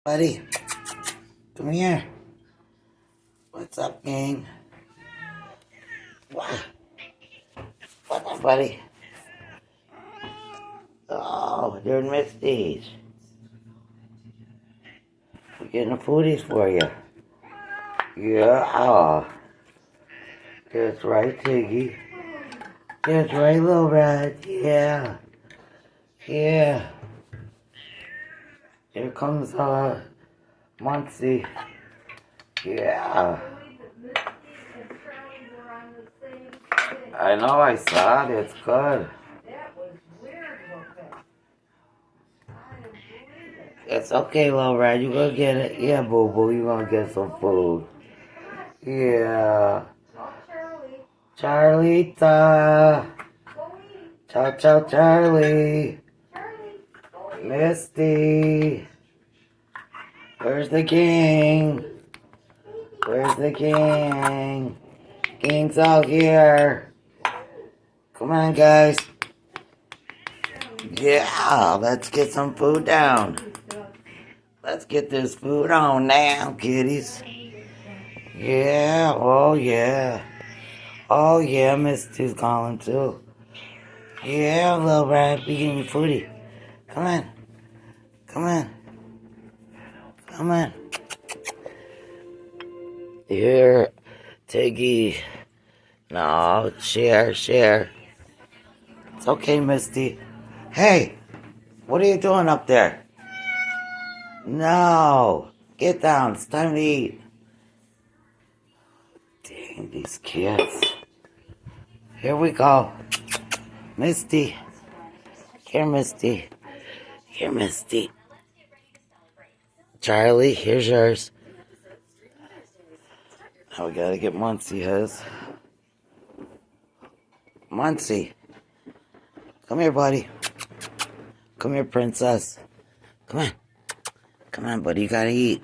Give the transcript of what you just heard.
Buddy, come here. What's up, gang? What? What's up, buddy? Oh, they're Misty's. We're getting foodies for you. Yeah. That's right, Tiggy. That's right, little rat. Yeah. Yeah. Here comes, Muncie. Yeah. I know, I saw it. It's good. It's okay, little rat. You gonna get it. Yeah, boo-boo. You gonna get some food. Yeah. Charlita. Ciao, ciao, Charlie. Misty. Where's the gang? Where's the gang? Gang's out here. Come on, guys. Yeah, let's get some food down. Let's get this food on now, kiddies. Yeah, oh yeah. Oh yeah, Misty's calling too. Yeah, little rat, be getting your foodie. Come on. Come on. Come on. Here, Tiggy. No, share. It's okay, Misty. Hey, what are you doing up there? No, get down. It's time to eat. Dang, these kids. Here we go. Misty. Here, Misty. Here, Misty. Charlie, here's yours. Now we gotta get Muncie his. Muncie. Come here, buddy. Come here, princess. Come on. Come on, buddy. You gotta eat.